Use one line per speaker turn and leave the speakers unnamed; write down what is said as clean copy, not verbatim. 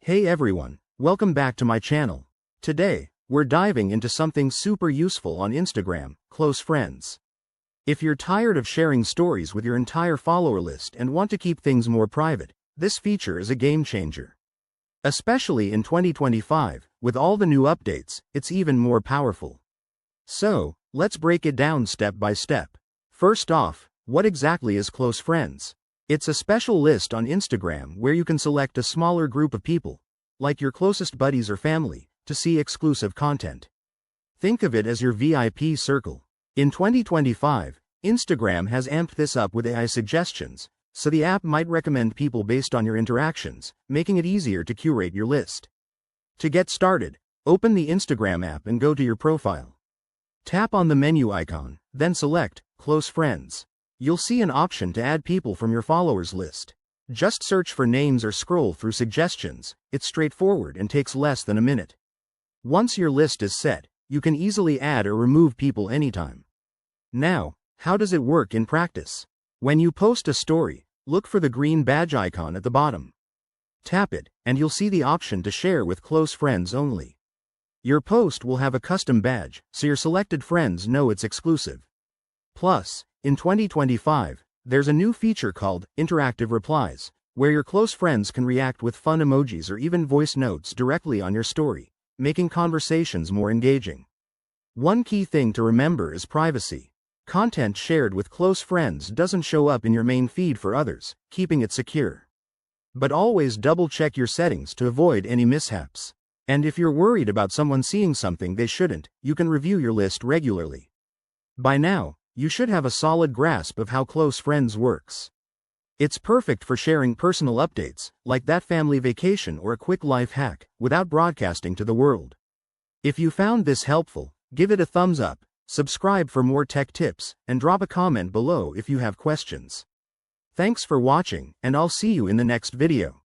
Hey everyone, welcome back to my channel. Today, we're diving into something super useful on Instagram, close friends. If you're tired of sharing stories with your entire follower list and want to keep things more private, this feature is a game changer. Especially in 2025, with all the new updates, it's even more powerful. So, let's break it down step by step. First off, what exactly is close friends? It's a special list on Instagram where you can select a smaller group of people, like your closest buddies or family, to see exclusive content. Think of it as your VIP circle. In 2025, Instagram has amped this up with AI suggestions, so the app might recommend people based on your interactions, making it easier to curate your list. To get started, open the Instagram app and go to your profile. Tap on the menu icon, then select Close Friends. You'll see an option to add people from your followers list. Just search for names or scroll through suggestions. It's straightforward and takes less than a minute. Once your list is set, you can easily add or remove people anytime. Now, how does it work in practice? When you post a story, look for the green badge icon at the bottom. Tap it, and you'll see the option to share with close friends only. Your post will have a custom badge, so your selected friends know it's exclusive. Plus, in 2025, there's a new feature called Interactive Replies, where your close friends can react with fun emojis or even voice notes directly on your story, making conversations more engaging. One key thing to remember is privacy. Content shared with close friends doesn't show up in your main feed for others, keeping it secure. But always double-check your settings to avoid any mishaps. And if you're worried about someone seeing something they shouldn't, you can review your list regularly. By now, you should have a solid grasp of how close friends works. It's perfect for sharing personal updates, like that family vacation or a quick life hack, without broadcasting to the world. If you found this helpful, give it a thumbs up, subscribe for more tech tips, and drop a comment below if you have questions. Thanks for watching, and I'll see you in the next video.